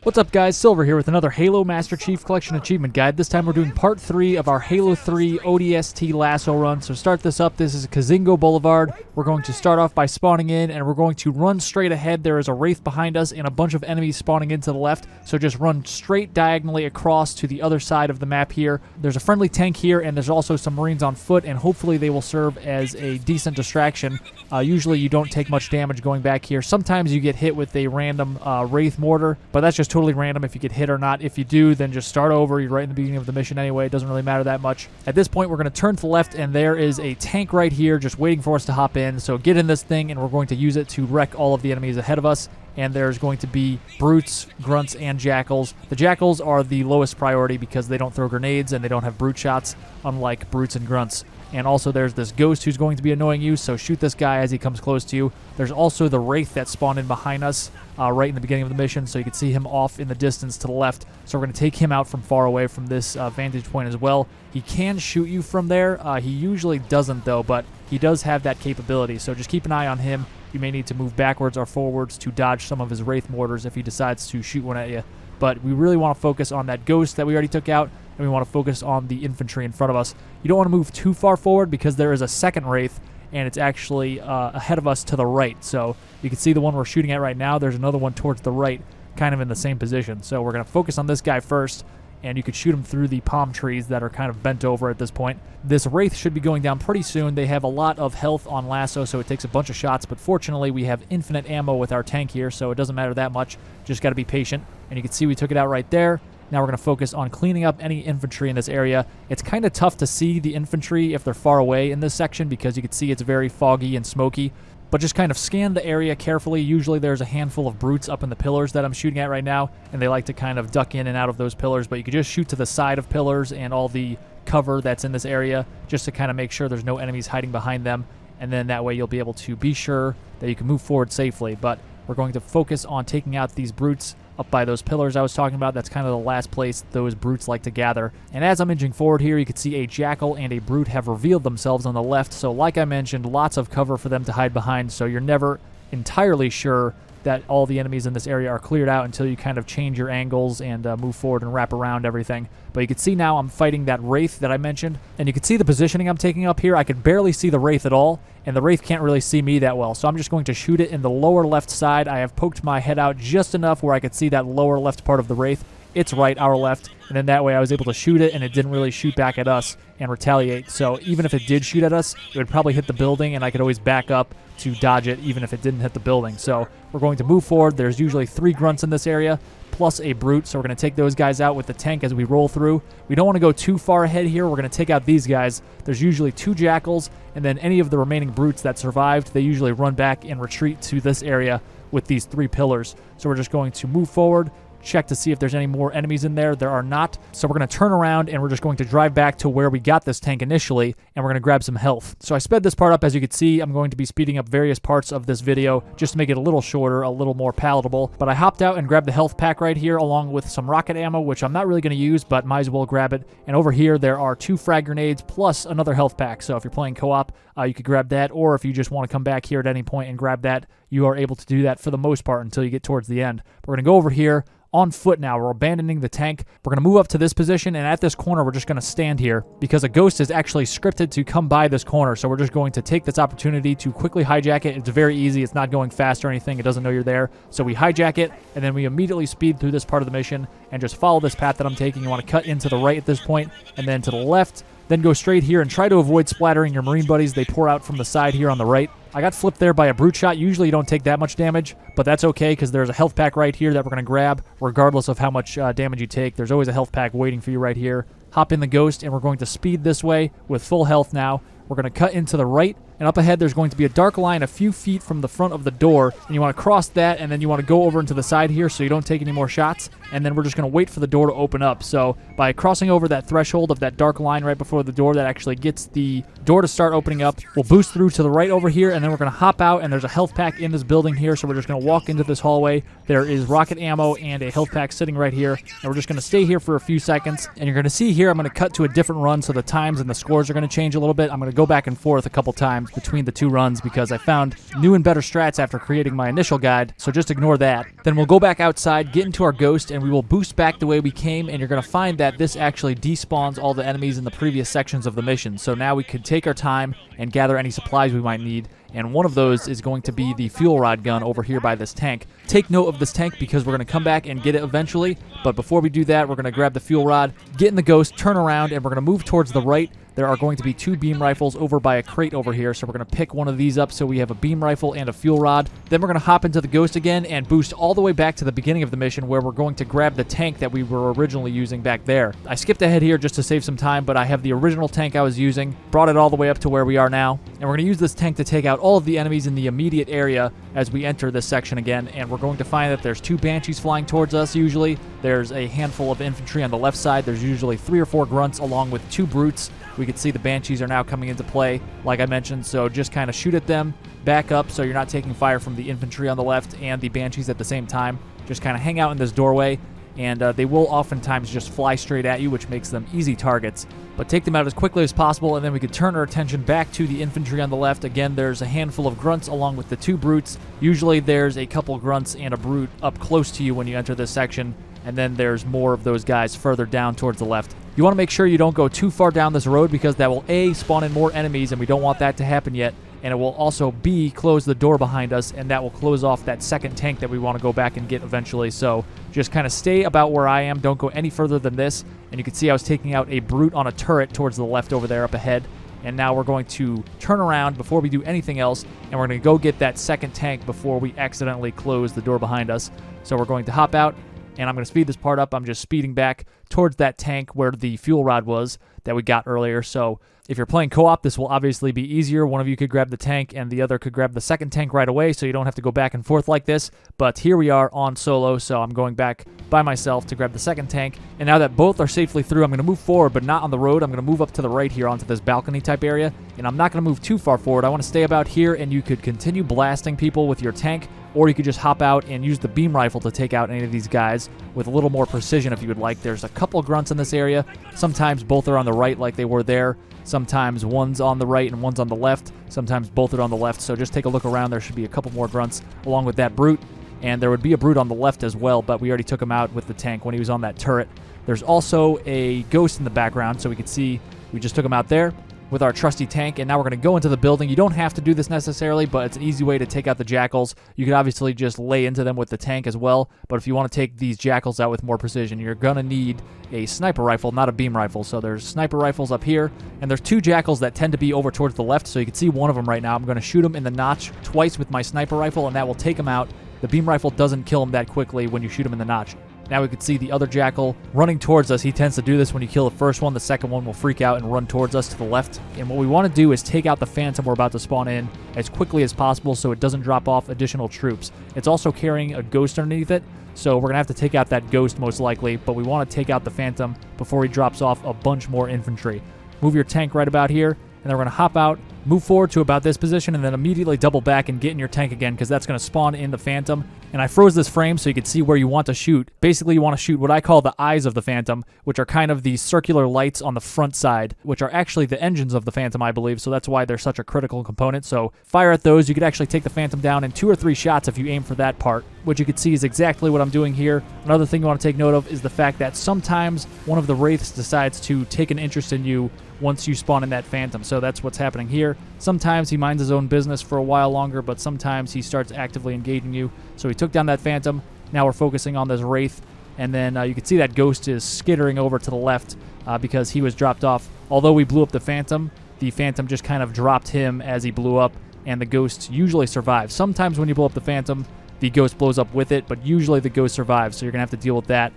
What's up guys, Silver here with another Halo Master Chief Collection Achievement Guide. This time we're doing part 3 of our Halo 3 ODST LASO run. So start this up, this is Kizingo Boulevard. We're going to start off by spawning in and we're going to run straight ahead. There is a Wraith behind us and a bunch of enemies spawning into the left. So just run straight diagonally across to the other side of the map here. There's a friendly tank here and there's also some Marines on foot, and hopefully they will serve as a decent distraction. Usually you don't take much damage going back here. Sometimes you get hit with a random Wraith mortar, but that's just totally random if you get hit or not. If you do, then just start over. You're right in the beginning of the mission anyway. It doesn't really matter that much. At this point, we're going to turn to the left, and there is a tank right here just waiting for us to hop in. So get in this thing, and we're going to use it to wreck all of the enemies ahead of us. And there's going to be brutes, grunts, and jackals. The jackals are the lowest priority because they don't throw grenades and they don't have brute shots, unlike brutes and grunts. And also there's this ghost who's going to be annoying you, so shoot this guy as he comes close to you. There's also the Wraith that spawned in behind us right in the beginning of the mission, so you can see him off in the distance to the left. So we're going to take him out from far away from this vantage point as well. He can shoot you from there. He usually doesn't though, but he does have that capability, so just keep an eye on him. You may need to move backwards or forwards to dodge some of his Wraith mortars if he decides to shoot one at you. But we really want to focus on that ghost that we already took out, and we want to focus on the infantry in front of us. You don't want to move too far forward because there is a second Wraith, and it's actually ahead of us to the right. So you can see the one we're shooting at right now. There's another one towards the right, kind of in the same position. So we're going to focus on this guy first, and you could shoot him through the palm trees that are kind of bent over at this point. This Wraith should be going down pretty soon. They have a lot of health on LASO, so it takes a bunch of shots, but fortunately we have infinite ammo with our tank here, so it doesn't matter that much. Just got to be patient. And you can see we took it out right there. Now we're going to focus on cleaning up any infantry in this area. It's kind of tough to see the infantry if they're far away in this section because you can see it's very foggy and smoky. But just kind of scan the area carefully. Usually there's a handful of brutes up in the pillars that I'm shooting at right now, and they like to kind of duck in and out of those pillars, but you can just shoot to the side of pillars and all the cover that's in this area just to kind of make sure there's no enemies hiding behind them, and then that way you'll be able to be sure that you can move forward safely. But we're going to focus on taking out these brutes up by those pillars I was talking about. That's kind of the last place those brutes like to gather. And as I'm inching forward here, you can see a jackal and a brute have revealed themselves on the left. So like I mentioned, lots of cover for them to hide behind, so you're never entirely sure that all the enemies in this area are cleared out until you kind of change your angles and move forward and wrap around everything. But you can see now I'm fighting that Wraith that I mentioned, and you can see the positioning I'm taking up here. I can barely see the Wraith at all, and the Wraith can't really see me that well, so I'm just going to shoot it in the lower left side. I have poked my head out just enough where I could see that lower left part of the Wraith. It's right, our left, and then that way I was able to shoot it, and it didn't really shoot back at us and retaliate. So even if it did shoot at us, it would probably hit the building, and I could always back up to dodge it even if it didn't hit the building. So we're going to move forward. There's usually 3 grunts in this area, plus a brute, so we're going to take those guys out with the tank as we roll through. We don't want to go too far ahead here. We're going to take out these guys. There's usually 2 jackals, and then any of the remaining brutes that survived, they usually run back and retreat to this area with these 3 pillars. So we're just going to move forward, check to see if there's any more enemies in there. There are not. So we're going to turn around and we're just going to drive back to where we got this tank initially, and we're going to grab some health. So I sped this part up. As you can see, I'm going to be speeding up various parts of this video just to make it a little shorter, a little more palatable. But I hopped out and grabbed the health pack right here along with some rocket ammo, which I'm not really going to use, but might as well grab it. And over here, there are 2 frag grenades plus another health pack. So if you're playing co-op, you could grab that, or if you just want to come back here at any point and grab that, you are able to do that for the most part until you get towards the end. We're going to go over here on foot now. We're abandoning the tank. We're going to move up to this position, and at this corner, we're just going to stand here because a ghost is actually scripted to come by this corner. So we're just going to take this opportunity to quickly hijack it. It's very easy. It's not going fast or anything. It doesn't know you're there. So we hijack it, and then we immediately speed through this part of the mission and just follow this path that I'm taking. You want to cut into the right at this point, and then to the left, then go straight here and try to avoid splattering your Marine buddies. They pour out from the side here on the right. I got flipped there by a brute shot. Usually you don't take that much damage, but that's okay because there's a health pack right here that we're going to grab regardless of how much damage you take. There's always a health pack waiting for you right here. Hop in the ghost, and we're going to speed this way with full health now. We're going to cut into the right, and up ahead there's going to be a dark line a few feet from the front of the door, and you want to cross that, and then you want to go over into the side here so you don't take any more shots, and then we're just going to wait for the door to open up. So by crossing over that threshold of that dark line right before the door, that actually gets the door to start opening up. We'll boost through to the right over here, and then we're going to hop out, and there's a health pack in this building here, so we're just going to walk into this hallway. There is rocket ammo and a health pack sitting right here, and we're just going to stay here for a few seconds, and you're going to see here I'm going to cut to a different run, so the times and the scores are going to change a little bit. I'm going to go back and forth a couple times. difference between the two runs because I found new and better strats after creating my initial guide, so just ignore that. Then we'll go back outside, get into our ghost, and we will boost back the way we came, and you're going to find that this actually despawns all the enemies in the previous sections of the mission. So now we can take our time and gather any supplies we might need, and one of those is going to be the fuel rod gun over here by this tank. Take note of this tank because we're going to come back and get it eventually, but before we do that, we're going to grab the fuel rod, get in the ghost, turn around, and we're going to move towards the right. There are going to be 2 beam rifles over by a crate over here, so we're going to pick one of these up so we have a beam rifle and a fuel rod. Then we're going to hop into the ghost again and boost all the way back to the beginning of the mission where we're going to grab the tank that we were originally using back there. I skipped ahead here just to save some time, but I have the original tank I was using, brought it all the way up to where we are now, and we're going to use this tank to take out all of the enemies in the immediate area as we enter this section again, and we're going to find that there's 2 banshees flying towards us usually. There's a handful of infantry on the left side. There's usually 3 or 4 grunts along with 2 brutes. We can see the banshees are now coming into play, like I mentioned, so just kind of shoot at them, back up so you're not taking fire from the infantry on the left and the banshees at the same time. Just kind of hang out in this doorway, and they will oftentimes just fly straight at you, which makes them easy targets. But take them out as quickly as possible, and then we can turn our attention back to the infantry on the left. Again, there's a handful of grunts along with the 2 brutes. Usually there's a couple grunts and a brute up close to you when you enter this section, and then there's more of those guys further down towards the left. You want to make sure you don't go too far down this road because that will A, spawn in more enemies, and we don't want that to happen yet, and it will also B, close the door behind us, and that will close off that second tank that we want to go back and get eventually. So just kind of stay about where I am, don't go any further than this, and you can see I was taking out a brute on a turret towards the left over there up ahead, and now we're going to turn around before we do anything else, and we're going to go get that second tank before we accidentally close the door behind us. So we're going to hop out, and I'm going to speed this part up. I'm just speeding back towards that tank where the fuel rod was that we got earlier. So if you're playing co-op, this will obviously be easier. One of you could grab the tank and the other could grab the second tank right away, so you don't have to go back and forth like this. But here we are on solo, so I'm going back by myself to grab the second tank. And now that both are safely through, I'm going to move forward, but not on the road. I'm going to move up to the right here onto this balcony type area, and I'm not going to move too far forward. I want to stay about here, and you could continue blasting people with your tank, or you could just hop out and use the beam rifle to take out any of these guys with a little more precision if you would like. There's a couple grunts in this area. Sometimes both are on the right like they were there. Sometimes one's on the right and one's on the left. Sometimes both are on the left, so just take a look around. There should be a couple more grunts along with that brute, and there would be a brute on the left as well, but we already took him out with the tank when he was on that turret. There's also a ghost in the background, so we can see we just took him out there with our trusty tank, and now we're going to go into the building. You don't have to do this necessarily, but it's an easy way to take out the jackals. You could obviously just lay into them with the tank as well, but if you want to take these jackals out with more precision, you're going to need a sniper rifle, not a beam rifle. So there's sniper rifles up here, and there's 2 jackals that tend to be over towards the left, so you can see one of them right now. I'm going to shoot him in the notch twice with my sniper rifle, and that will take him out. The beam rifle doesn't kill him that quickly when you shoot him in the notch. Now we can see the other jackal running towards us. He tends to do this when you kill the first one. The second one will freak out and run towards us to the left. And what we want to do is take out the phantom we're about to spawn in as quickly as possible so it doesn't drop off additional troops. It's also carrying a ghost underneath it, so we're going to have to take out that ghost most likely, but we want to take out the phantom before he drops off a bunch more infantry. Move your tank right about here, and then we're going to hop out, move forward to about this position, and then immediately double back and get in your tank again because that's going to spawn in the phantom. And I froze this frame so you can see where you want to shoot. Basically, you want to shoot what I call the eyes of the phantom, which are kind of the circular lights on the front side, which are actually the engines of the phantom, I believe, so that's why they're such a critical component. So fire at those. You could actually take the phantom down in 2 or 3 shots if you aim for that part, which you can see is exactly what I'm doing here. Another thing you want to take note of is the fact that sometimes one of the wraiths decides to take an interest in you once you spawn in that phantom. So that's what's happening here. Sometimes he minds his own business for a while longer, but sometimes he starts actively engaging you. So he took down that phantom. Now we're focusing on this wraith, and then you can see that ghost is skittering over to the left because he was dropped off. Although we blew up the phantom just kind of dropped him as he blew up, and the ghost usually survives. Sometimes when you blow up the phantom, the ghost blows up with it, but usually the ghost survives, so you're going to have to deal with that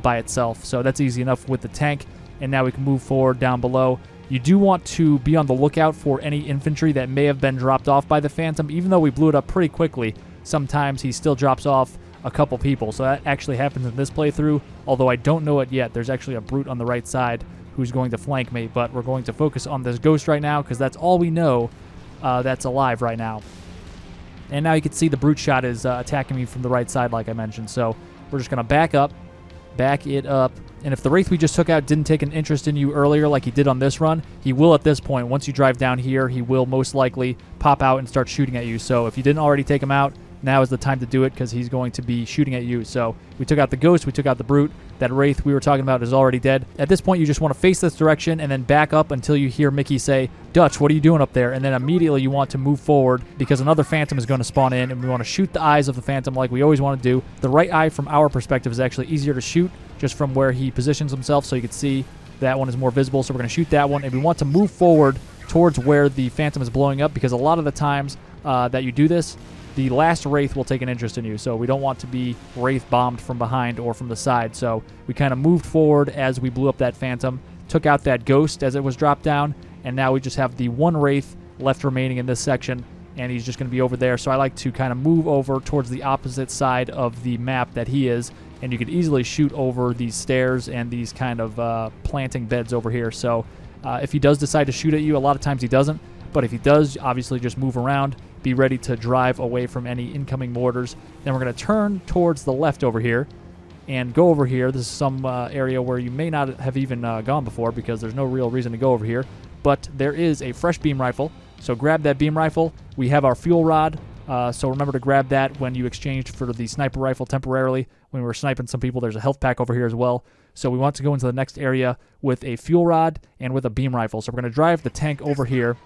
by itself. So that's easy enough with the tank. And now we can move forward down below. You do want to be on the lookout for any infantry that may have been dropped off by the phantom. Even though we blew it up pretty quickly, sometimes he still drops off a couple people. So that actually happens in this playthrough, although I don't know it yet. There's actually a brute on the right side who's going to flank me, but we're going to focus on this ghost right now because that's all we know that's alive right now. And now you can see the brute shot is attacking me from the right side like I mentioned. So we're just going to back it up, And if the Wraith we just took out didn't take an interest in you earlier like he did on this run, he will at this point. Once you drive down here, he will most likely pop out and start shooting at you. So if you didn't already take him out, now is the time to do it because he's going to be shooting at you. So we took out the Ghost, we took out the Brute. That Wraith we were talking about is already dead. At this point, you just want to face this direction and then back up until you hear Mickey say, "Dutch, what are you doing up there?" And then immediately you want to move forward because another Phantom is going to spawn in, and we want to shoot the eyes of the Phantom like we always want to do. The right eye from our perspective is actually easier to shoot just from where he positions himself, so you can see that one is more visible. So we're going to shoot that one, and we want to move forward towards where the Phantom is blowing up because a lot of the times that you do this, the last Wraith will take an interest in you, so we don't want to be Wraith bombed from behind or from the side. So we kind of moved forward as we blew up that Phantom, took out that Ghost as it was dropped down, and now we just have the one Wraith left remaining in this section, and he's just going to be over there. So I like to kind of move over towards the opposite side of the map that he is, and you could easily shoot over these stairs and these kind of planting beds over here. So if he does decide to shoot at you, a lot of times he doesn't, but if he does, obviously just move around. Be ready to drive away from any incoming mortars. Then we're going to turn towards the left over here and go over here. This is some area where you may not have even gone before because there's no real reason to go over here. But there is a fresh beam rifle, so grab that beam rifle. We have our fuel rod, so remember to grab that when you exchanged for the sniper rifle temporarily. When we were sniping some people, there's a health pack over here as well. So we want to go into the next area with a fuel rod and with a beam rifle. So we're going to drive the tank over here.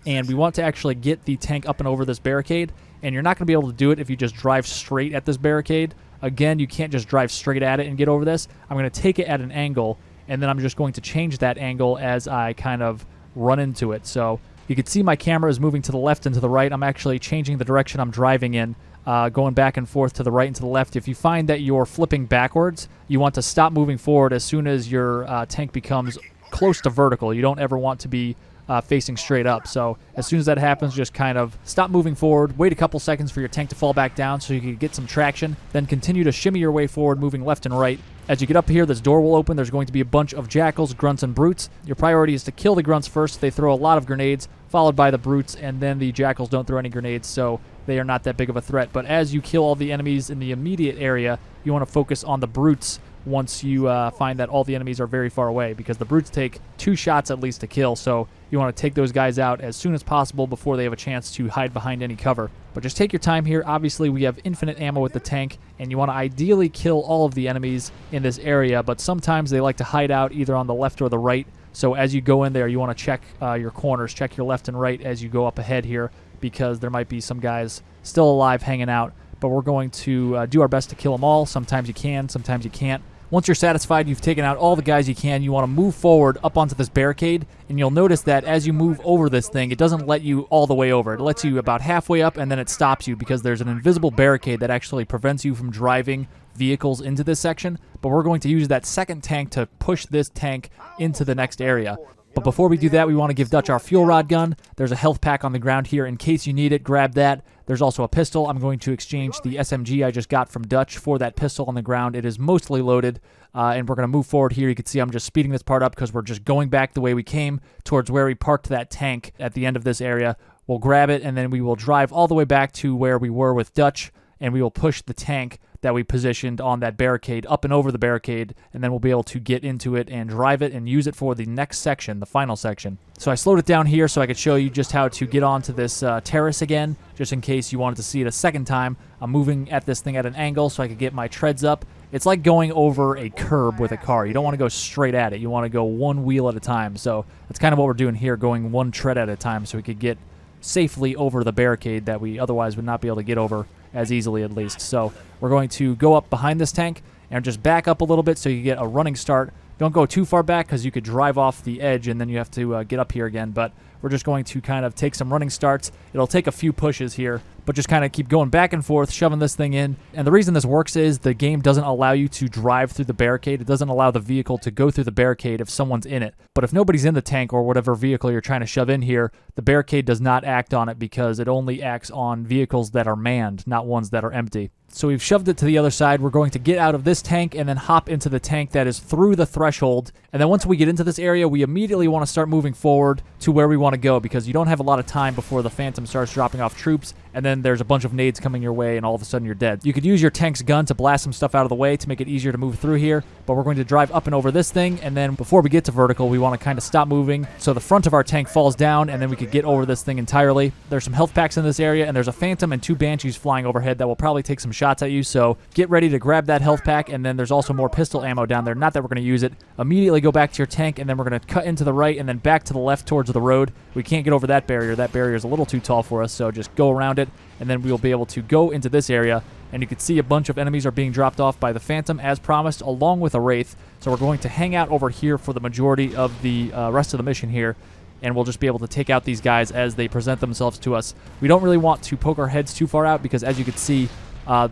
And we want to actually get the tank up and over this barricade, and you're not going to be able to do it if you just drive straight at this barricade. Again, you can't just drive straight at it and get over this. I'm going to take it at an angle, and then I'm just going to change that angle as I kind of run into it. So you can see my camera is moving to the left and to the right. I'm actually changing the direction I'm driving in, going back and forth to the right and to the left. If you find that you're flipping backwards, you want to stop moving forward as soon as your tank becomes close to vertical. You don't ever want to be facing straight up. So as soon as that happens, just kind of stop moving forward, wait a couple seconds for your tank to fall back down so you can get some traction, then continue to shimmy your way forward, moving left and right. As you get up here, this door will open. There's going to be a bunch of jackals, grunts, and brutes. Your priority is to kill the grunts first. They throw a lot of grenades, followed by the brutes, and then the jackals don't throw any grenades, so they are not that big of a threat. But as you kill all the enemies in the immediate area, you want to focus on the brutes once you find that all the enemies are very far away, because the brutes take 2 shots at least to kill, so you want to take those guys out as soon as possible before they have a chance to hide behind any cover. But just take your time here. Obviously, we have infinite ammo with the tank, and you want to ideally kill all of the enemies in this area, but sometimes they like to hide out either on the left or the right. So as you go in there, you want to check your corners, check your left and right as you go up ahead here, because there might be some guys still alive hanging out. But we're going to do our best to kill them all. Sometimes you can, sometimes you can't. Once you're satisfied you've taken out all the guys you can, you want to move forward up onto this barricade, and you'll notice that as you move over this thing, it doesn't let you all the way over. It lets you about halfway up, and then it stops you because there's an invisible barricade that actually prevents you from driving vehicles into this section. But we're going to use that second tank to push this tank into the next area. But before we do that, we want to give Dutch our fuel rod gun. There's a health pack on the ground here in case you need it. Grab that. There's also a pistol. I'm going to exchange the SMG I just got from Dutch for that pistol on the ground. It is mostly loaded, and we're going to move forward here. You can see I'm just speeding this part up because we're just going back the way we came towards where we parked that tank at the end of this area. We'll grab it, and then we will drive all the way back to where we were with Dutch, and we will push the tank that we positioned on that barricade up and over the barricade, and then we'll be able to get into it and drive it and use it for the next section, the final section. So I slowed it down here so I could show you just how to get onto this terrace again, just in case you wanted to see it a second time. I'm moving at this thing at an angle so I could get my treads up. It's like going over a curb with a car. You don't want to go straight at it. You want to go one wheel at a time. So that's kind of what we're doing here, going one tread at a time so we could get safely over the barricade that we otherwise would not be able to get over as easily, at least. So we're going to go up behind this tank and just back up a little bit so you get a running start. Don't go too far back because you could drive off the edge and then you have to get up here again, but we're just going to kind of take some running starts. It'll take a few pushes here, but just kind of keep going back and forth, shoving this thing in. And the reason this works is the game doesn't allow you to drive through the barricade. It doesn't allow the vehicle to go through the barricade if someone's in it. But if nobody's in the tank or whatever vehicle you're trying to shove in here, the barricade does not act on it because it only acts on vehicles that are manned, not ones that are empty. So we've shoved it to the other side. We're going to get out of this tank and then hop into the tank that is through the threshold. And then once we get into this area, we immediately want to start moving forward to where we want to go because you don't have a lot of time before the Phantom starts dropping off troops. and then there's a bunch of nades coming your way, and all of a sudden you're dead. You could use your tank's gun to blast some stuff out of the way to make it easier to move through here, but we're going to drive up and over this thing, and then before we get to vertical, we want to kind of stop moving so the front of our tank falls down, and then we could get over this thing entirely. There's some health packs in this area, and there's a Phantom and 2 Banshees flying overhead that will probably take some shots at you, so get ready to grab that health pack, and then there's also more pistol ammo down there. Not that we're going to use it. Immediately go back to your tank, and then we're going to cut into the right and then back to the left towards the road. We can't get over that barrier. That barrier is a little too tall for us, so just go around it, and then we'll be able to go into this area, and you can see a bunch of enemies are being dropped off by the Phantom as promised, along with a Wraith. So we're going to hang out over here for the majority of the rest of the mission here, and we'll just be able to take out these guys as they present themselves to us. We don't really want to poke our heads too far out because, as you can see,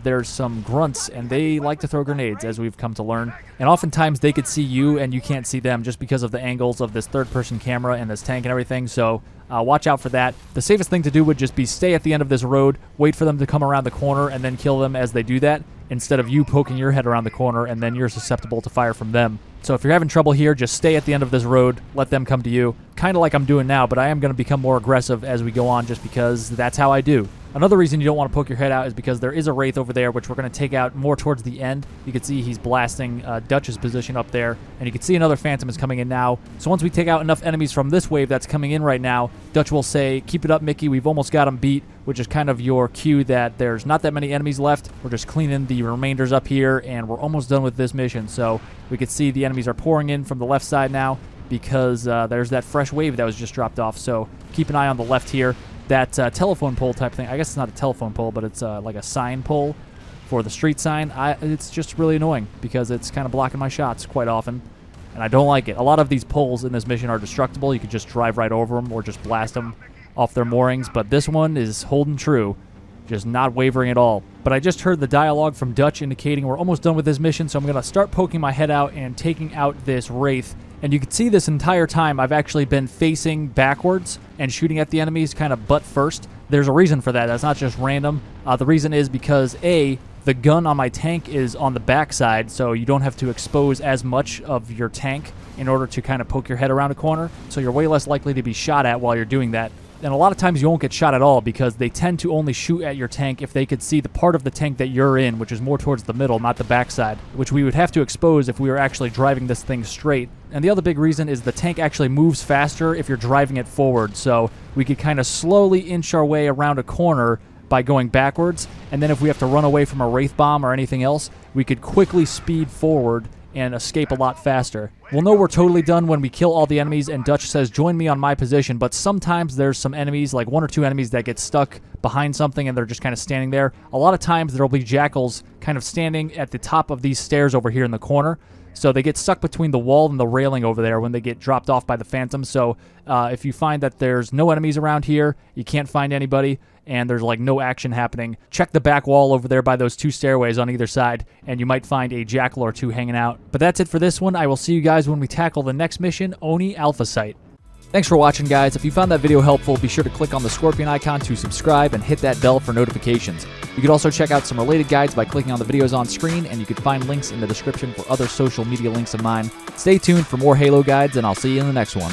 there's some grunts, and they like to throw grenades, as we've come to learn. And oftentimes they could see you, and you can't see them just because of the angles of this third-person camera and this tank and everything, so watch out for that. The safest thing to do would just be stay at the end of this road, wait for them to come around the corner, and then kill them as they do that, instead of you poking your head around the corner, and then you're susceptible to fire from them. So if you're having trouble here, just stay at the end of this road, let them come to you, kind of like I'm doing now, but I am going to become more aggressive as we go on just because that's how I do. Another reason you don't want to poke your head out is because there is a Wraith over there, which we're going to take out more towards the end. You can see he's blasting Dutch's position up there, and you can see another Phantom is coming in now. So once we take out enough enemies from this wave that's coming in right now, Dutch will say, "Keep it up, Mickey, we've almost got him beat," which is kind of your cue that there's not that many enemies left. We're just cleaning the remainders up here, and we're almost done with this mission. So we can see the enemies are pouring in from the left side now because there's that fresh wave that was just dropped off. So keep an eye on the left here. That telephone pole type thing, I guess it's not a telephone pole, but it's like a sign pole for the street sign. It's just really annoying because it's kind of blocking my shots quite often, and I don't like it. A lot of these poles in this mission are destructible. You could just drive right over them or just blast them off their moorings, but this one is holding true, just not wavering at all. But I just heard the dialogue from Dutch indicating we're almost done with this mission, so I'm going to start poking my head out and taking out this Wraith. And you can see this entire time I've actually been facing backwards and shooting at the enemies kind of butt first. There's a reason for that. That's not just random. The reason is because, A, the gun on my tank is on the backside, so you don't have to expose as much of your tank in order to kind of poke your head around a corner, so you're way less likely to be shot at while you're doing that. And a lot of times you won't get shot at all because they tend to only shoot at your tank if they could see the part of the tank that you're in, which is more towards the middle, not the backside, which we would have to expose if we were actually driving this thing straight. And the other big reason is the tank actually moves faster if you're driving it forward, so we could kind of slowly inch our way around a corner by going backwards, and then if we have to run away from a Wraith bomb or anything else, we could quickly speed forward and escape a lot faster. We'll know we're totally done when we kill all the enemies and Dutch says, "Join me on my position," but sometimes there's some enemies, like 1 or 2 enemies that get stuck behind something and they're just kind of standing there. A lot of times there'll be jackals kind of standing at the top of these stairs over here in the corner. So they get stuck between the wall and the railing over there when they get dropped off by the Phantom. So if you find that there's no enemies around here, you can't find anybody, and there's like no action happening, check the back wall over there by those 2 stairways on either side, and you might find a jackal or 2 hanging out. But that's it for this one. I will see you guys when we tackle the next mission, Oni Alpha Site. Thanks for watching, guys. If you found that video helpful, be sure to click on the scorpion icon to subscribe and hit that bell for notifications. You could also check out some related guides by clicking on the videos on screen, and you could find links in the description for other social media links of mine. Stay tuned for more Halo guides, and I'll see you in the next one.